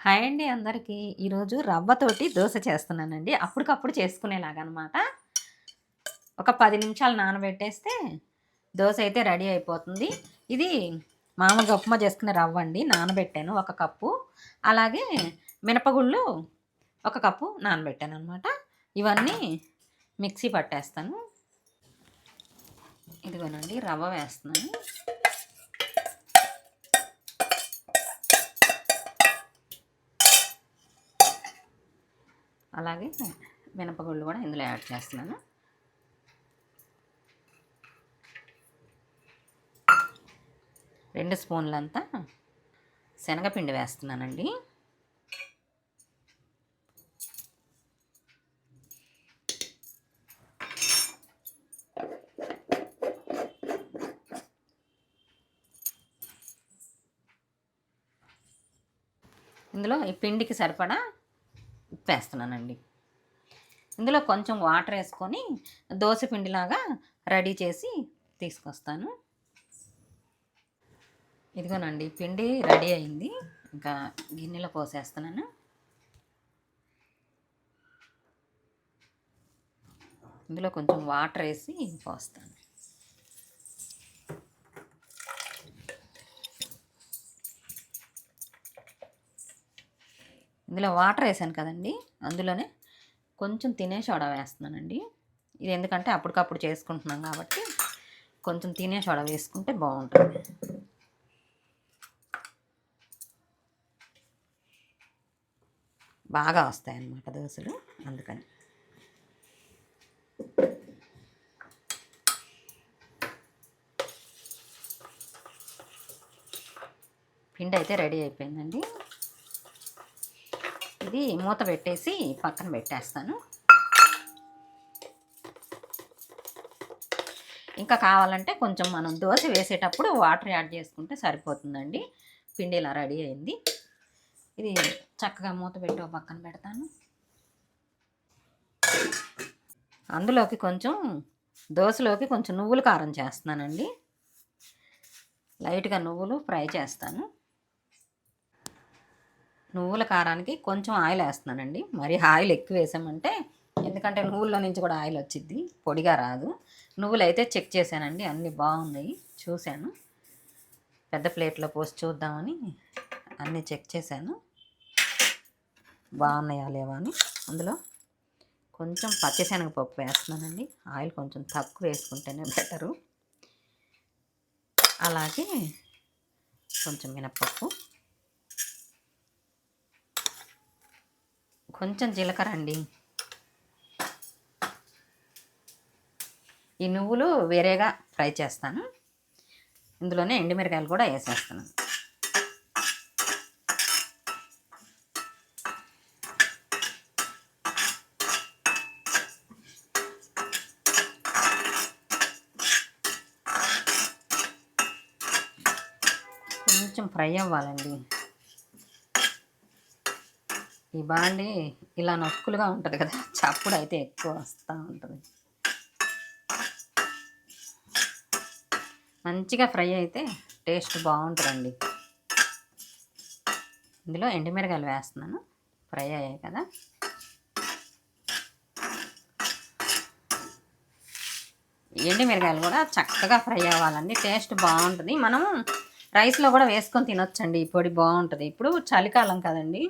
Hi అండి అందరికీ. ఈరోజు రవ్వతోటి దోస చేస్తున్నానండి. అప్పటికప్పుడు చేసుకునేలాగనమాట. ఒక 10 నిమిషాలు నానబెట్టేస్తే దోస అయితే రెడీ అయిపోతుంది. ఇది మామూలుగా ఉప్మా చేసుకునే రవ్వ అండి. నానబెట్టాను 1 కప్పు. అలాగే మినపగుళ్ళు 1 కప్పు నానబెట్టాను అనమాట. ఇవన్నీ మిక్సీ పట్టేస్తాను. ఇదిగోనండి రవ్వ వేస్తున్నాను. అలాగే మినపగుళ్ళు కూడా ఇందులో యాడ్ చేస్తున్నాను. రెండు స్పూన్లంతా శనగపిండి వేస్తున్నానండి. ఇందులో ఈ పిండికి సరిపడా ఉప్పు వేస్తున్నానండి. ఇందులో కొంచెం వాటర్ వేసుకొని దోశ పిండిలాగా రెడీ చేసి తీసుకొస్తాను. ఇదిగోనండి పిండి రెడీ అయింది. ఇంకా గిన్నెలో పోసేస్తున్నాను. ఇందులో కొంచెం వాటర్ వేసి పోస్తాను. ఇందులో వాటర్ వేసాను కదండి, అందులోనే కొంచెం తినే సోడా వేస్తున్నానండి. ఇది ఎందుకంటే అప్పటికప్పుడు చేసుకుంటున్నాం కాబట్టి కొంచెం తినే సోడా వేసుకుంటే బాగుంటుంది. బాగా వస్తాయన్నమాట దోశలు, అందుకని. పిండి అయితే రెడీ అయిపోయిందండి. ఇది మూత పెట్టేసి పక్కన పెట్టేస్తాను. ఇంకా కావాలంటే కొంచెం మనం దోశ వేసేటప్పుడు వాటర్ యాడ్ చేసుకుంటే సరిపోతుందండి. పిండి ఇలా రెడీ అయింది. ఇది చక్కగా మూత పెట్టి పక్కన పెడతాను. అందులోకి కొంచెం దోశలోకి కొంచెం నువ్వుల కారం చేస్తున్నానండి. లైట్గా నువ్వులు ఫ్రై చేస్తాను. నువ్వుల కారానికి కొంచెం ఆయిల్ వేస్తున్నానండి. మరి ఆయిల్ ఎక్కువ వేసామంటే, ఎందుకంటే నువ్వుల్లో నుంచి కూడా ఆయిల్ వచ్చిద్ది, పొడిగా రాదు. నువ్వులు అయితే చెక్ చేశానండి, అన్నీ బాగున్నాయి, చూశాను. పెద్ద ప్లేట్లో పోసి చూద్దామని అన్నీ చెక్ చేశాను, బాగున్నాయా లేవా అని. అందులో కొంచెం పచ్చిశనగపప్పు వేస్తున్నానండి. ఆయిల్ కొంచెం తక్కువ వేసుకుంటేనే బెటరు. అలాగే కొంచెం మినపప్పు, కొంచెం జీలకర్ర అండి. ఈ నువ్వులు వేరేగా ఫ్రై చేస్తాను. ఇందులోనే ఎండుమిరకాయలు కూడా వేసేస్తాను. కొంచెం ఫ్రై అవ్వాలండి. ఈ బాండి ఇలా నొక్కులుగా ఉంటుంది కదా, చప్పుడు అయితే ఎక్కువ వస్తూ ఉంటుంది. మంచిగా ఫ్రై అయితే టేస్ట్ బాగుంటుందండి. ఇందులో ఎండుమిరకాయలు వేస్తున్నాను. ఫ్రై అయ్యాయి కదా, ఎండుమిరకాయలు కూడా చక్కగా ఫ్రై అవ్వాలండి, టేస్ట్ బాగుంటుంది. మనం రైస్లో కూడా వేసుకొని తినొచ్చండి. ఈ పొడి బాగుంటుంది. ఇప్పుడు చలికాలం కదండి,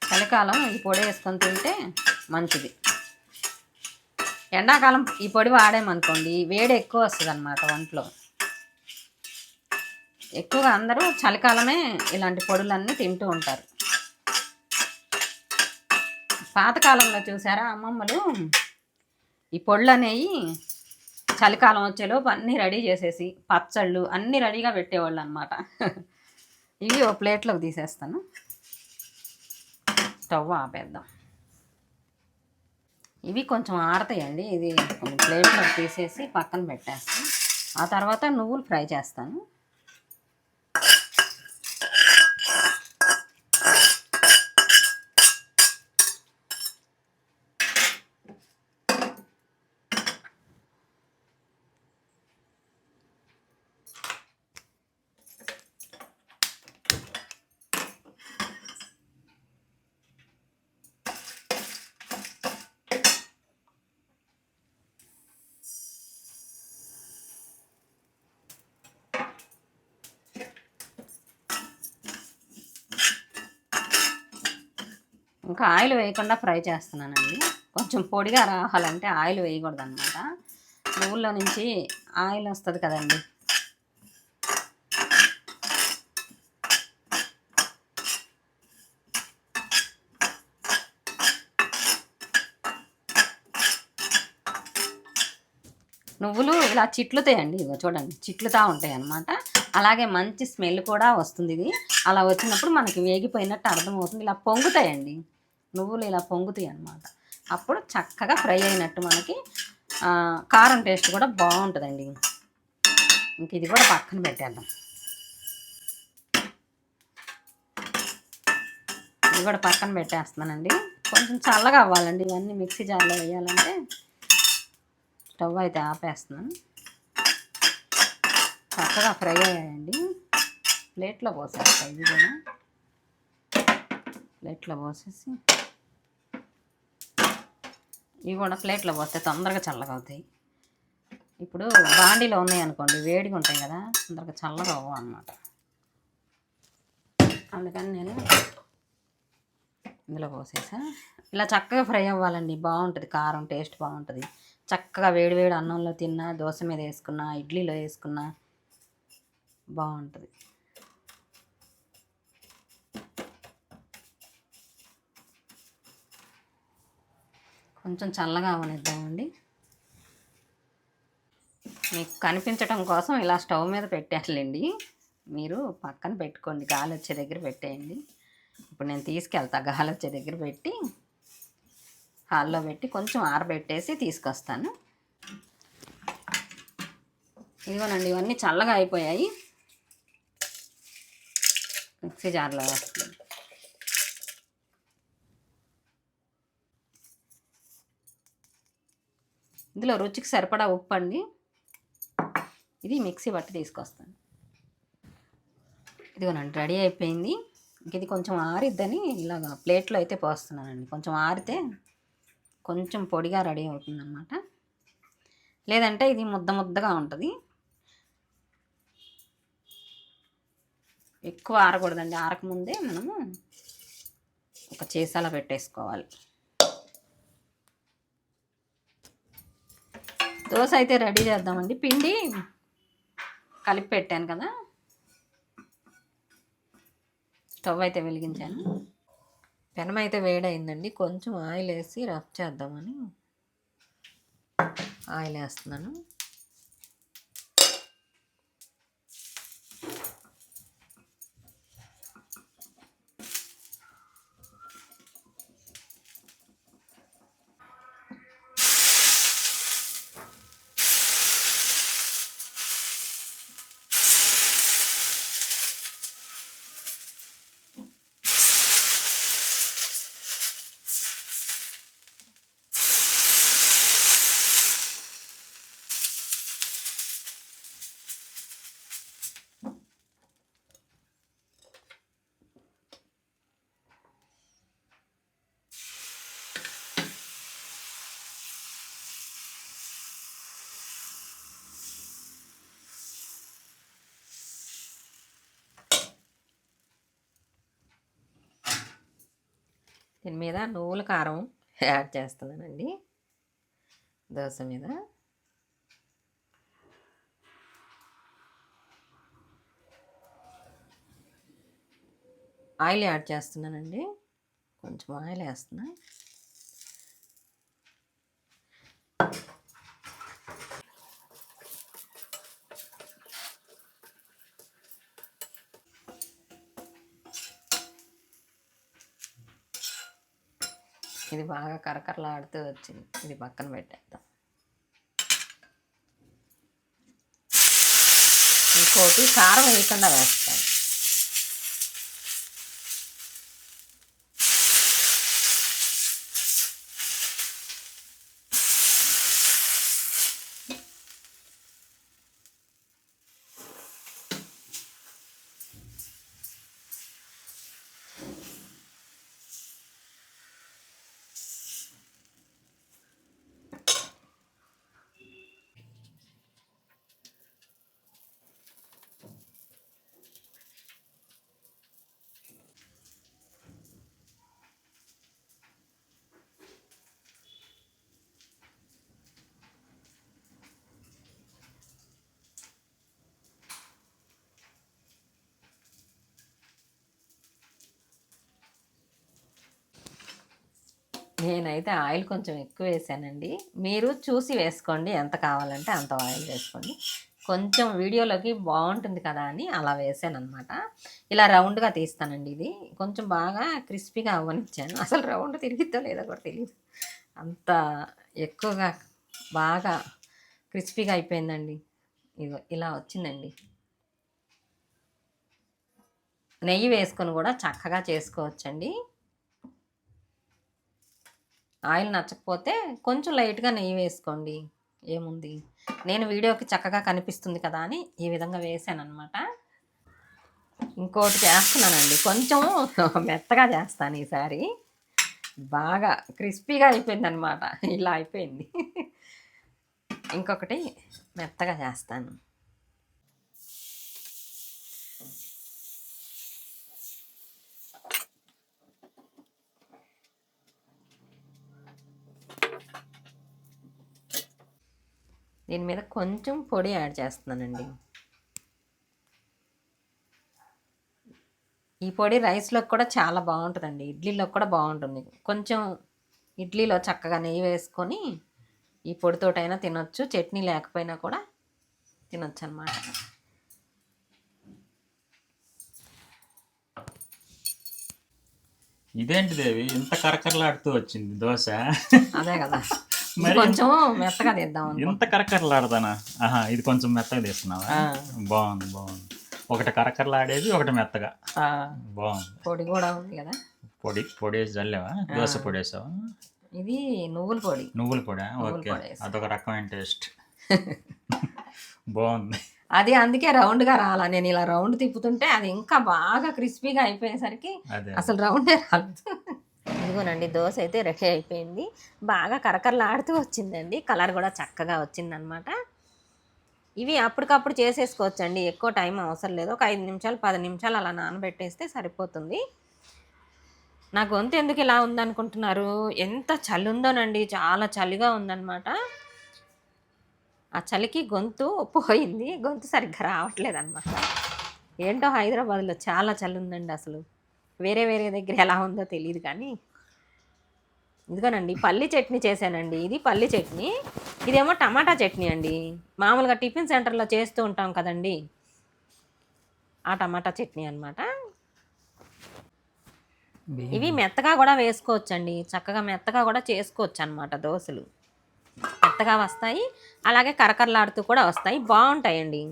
చలికాలం ఈ పొడి వేసుకొని తింటే మంచిది. ఎండాకాలం ఈ పొడి వాడామనుకోండి, వేడి ఎక్కువ వస్తుంది అన్నమాట ఒంట్లో. ఎక్కువగా అందరూ చలికాలమే ఇలాంటి పొడులన్నీ తింటూ ఉంటారు. పాతకాలంలో చూసారా అమ్మమ్మలు ఈ పొళ్ళు అనేవి చలికాలం వచ్చేలోపు అన్నీ రెడీ చేసేసి పచ్చళ్ళు అన్నీ రెడీగా పెట్టేవాళ్ళు అనమాట. ఇవి ఒక ప్లేట్లోకి తీసేస్తాను. స్టవ్ ఆపేద్దాం. ఇవి కొంచెం ఆరతాయండి. ఇది కొంచెం ప్లేట్లోకి తీసేసి పక్కన పెట్టేస్తాను. ఆ తర్వాత నువ్వులు ఫ్రై చేస్తాను. ఇంకా ఆయిల్ వేయకుండా ఫ్రై చేస్తున్నానండి. కొంచెం పొడిగా రావాలంటే ఆయిల్ వేయకూడదు అనమాట. నువ్వుల్లో నుంచి ఆయిల్ వస్తుంది కదండి. నువ్వులు ఇలా చిట్లుతాయండి, ఇగో చూడండి చిట్లుతా ఉంటాయి అన్నమాట. అలాగే మంచి స్మెల్ కూడా వస్తుంది. ఇది అలా వచ్చినప్పుడు మనకి వేగిపోయినట్టు అర్థమవుతుంది. ఇలా పొంగుతాయండి నువ్వులు, ఇలా పొంగుతాయి అన్నమాట. అప్పుడు చక్కగా ఫ్రై అయినట్టు మనకి కారం టేస్ట్ కూడా బాగుంటుందండి. ఇంక ఇది కూడా పక్కన పెట్టేద్దాం. ఇది కూడా పక్కన పెట్టేస్తున్నానండి. కొంచెం చల్లగా అవ్వాలండి ఇవన్నీ మిక్సీ జార్లో వేయాలంటే. స్టవ్ అయితే ఆపేస్తున్నాను. చక్కగా ఫ్రై అయ్యాయండి. ప్లేట్లో పోసేస్తా. ఇది కూడా ప్లేట్లో పోసేసి, ఇవి కూడా ప్లేట్లో పోస్తే తొందరగా చల్లగా అవుతాయి. ఇప్పుడు బాండీలో ఉన్నాయి అనుకోండి, వేడిగా ఉంటాయి కదా, తొందరగా చల్లగా అవ్వవు అన్నమాట. అందుకని నేను ఇందులో పోసేసా. ఇలా చక్కగా ఫ్రై అవ్వాలండి, బాగుంటుంది. కారం టేస్ట్ బాగుంటుంది. చక్కగా వేడివేడి అన్నంలో తిన్నా, దోశ మీద వేసుకున్నా, ఇడ్లీలో వేసుకున్నా బాగుంటుంది. కొంచెం చల్లగా అవనిద్దామండి. మీకు కనిపించడం కోసం ఇలా స్టవ్ మీద పెట్టేయాలండి. మీరు పక్కన పెట్టుకోండి, గాలి వచ్చే దగ్గర పెట్టేయండి. ఇప్పుడు నేను తీసుకెళ్తా, గాలి వచ్చే దగ్గర పెట్టి హాల్లో పెట్టి కొంచెం ఆరబెట్టేసి తీసుకొస్తాను. ఇదిగోనండి, ఇవన్నీ చల్లగా అయిపోయాయి. మిక్సీ జార్లో వేస్తాను. ఇందులో రుచికి సరిపడా ఉప్పు అండి. ఇది మిక్సీ బట్టి తీసుకొస్తాను. ఇదిగోనండి, రెడీ అయిపోయింది. ఇంక ఇది కొంచెం ఆరిద్దని ఇలాగ ప్లేట్లో అయితే పోస్తున్నానండి. కొంచెం ఆరితే కొంచెం పొడిగా రెడీ అవుతుంది అన్నమాట. లేదంటే ఇది ముద్ద ముద్దగా ఉంటుంది. ఎక్కువ ఆరకూడదండి. ఆరకముందే మనము ఒక చేసాలా పెట్టేసుకోవాలి. దోశ అయితే రెడీ చేద్దామండి. పిండి కలిపి పెట్టాను కదా, స్టవ్ అయితే వెలిగించాను. పెనం అయితే వేడైందండి. కొంచెం ఆయిల్ వేసి రఫ్ చేద్దామని ఆయిల్ వేస్తున్నాను. దీని మీద నువ్వుల కారం యాడ్ చేస్తున్నానండి దోశ మీద. ఆయిల్ యాడ్ చేస్తున్నానండి. కొంచెం ఆయిల్ వేస్తున్నా. ఇది బాగా కరకరలాడుతూ వచ్చింది. ఇది పక్కన పెట్టేద్దాం. ఇంకోటి కారం వేయకుండా వేస్తాను. నేనైతే ఆయిల్ కొంచెం ఎక్కువ వేసానండి. మీరు చూసి వేసుకోండి, ఎంత కావాలంటే అంత ఆయిల్ వేసుకోండి. కొంచెం వీడియోలోకి బాగుంటుంది కదా అని అలా వేసానమాట. ఇలా రౌండ్గా తీస్తానండి. ఇది కొంచెం బాగా క్రిస్పీగా అవ్వనిచ్చాను. అసలు రౌండ్ తిరిగిద్దో లేదో కూడా తెలియదు, అంత ఎక్కువగా బాగా క్రిస్పీగా అయిపోయిందండి. ఇదిగో ఇలా వచ్చిందండి. నెయ్యి వేసుకొని కూడా చక్కగా చేసుకోవచ్చండి. ఆయిల్ నచ్చకపోతే కొంచెం లైట్గా నెయ్యి వేసుకోండి, ఏముంది. నేను వీడియోకి చక్కగా కనిపిస్తుంది కదా అని ఈ విధంగా వేసాను అనమాట. ఇంకోటి చేస్తున్నానండి, కొంచెం మెత్తగా చేస్తాను ఈసారి. బాగా క్రిస్పీగా అయిపోయింది అనమాట, ఇలా అయిపోయింది. ఇంకొకటి మెత్తగా చేస్తాను. దీని మీద కొంచెం పొడి యాడ్ చేస్తున్నానండి. ఈ పొడి రైస్లోకి కూడా చాలా బాగుంటుందండి, ఇడ్లీలోకి కూడా బాగుంటుంది. కొంచెం ఇడ్లీలో చక్కగా నెయ్యి వేసుకొని ఈ పొడితోటైనా తినొచ్చు, చట్నీ లేకపోయినా కూడా తినొచ్చు అన్నమాట. ఇదేంటి దేవి ఇంత కరకరలాడుతూ వచ్చింది దోశ? అదే కదా, మరి కొంచెం మెత్తగా తీద్దాం. ఇంత కరకరలాడతానా? ఆహా, ఇది కొంచెం మెత్తగా తీస్తున్నావా? బాగుంది బాగుంది. ఒకటి కరకరలాడేది, ఒకటి మెత్తగా. బాగుంది. పొడి కూడా ఉంది కదా. పొడి వేసి చల్లేవా? దోశ పొడి వేసావా? ఇది నువ్వుల పొడి. నువ్వుల పొడా? ఓకే, అదొక రకమైన టేస్ట్. బాగుంది. అది అందుకే రౌండ్గా రాలా. నేను ఇలా రౌండ్ తిప్పుతుంటే అది ఇంకా బాగా క్రిస్పీగా అయిపోయేసరికి అసలు రౌండే రాలేదు. ఇదిగోనండి, దోశ అయితే రెడీ అయిపోయింది. బాగా కరకరలాడుతూ వచ్చిందండి, కలర్ కూడా చక్కగా వచ్చిందనమాట. ఇవి అప్పటికప్పుడు చేసేసుకోవచ్చండి, ఎక్కువ టైం అవసరం లేదు. ఒక 5 నిమిషాలు 10 నిమిషాలు అలా నానబెట్టేస్తే సరిపోతుంది. నా గొంతు ఎందుకు ఇలా ఉందనుకుంటున్నారు? ఎంత చలి ఉందోనండి, చాలా చలిగా ఉందన్నమాట. ఆ చలికి గొంతు పోయింది, గొంతు సరిగ్గా రావట్లేదు అనమాట. ఏంటో హైదరాబాద్లో చాలా చలి ఉందండి అసలు. వేరే దగ్గర ఎలా ఉందో తెలియదు కానీ. ఇదిగోనండి, పల్లి చట్నీ చేశానండి. ఇది పల్లి చట్నీ, ఇదేమో టమాటా చట్నీ అండి. మామూలుగా టిఫిన్ సెంటర్లో చేస్తూ ఉంటాం కదండి, ఆ టమాటా చట్నీ అనమాట. ఇవి మెత్తగా కూడా వేసుకోవచ్చండి, చక్కగా మెత్తగా కూడా చేసుకోవచ్చు అనమాట. దోశలు మెత్తగా వస్తాయి, అలాగే కరకరలాడుతూ కూడా వస్తాయి, బాగుంటాయండి.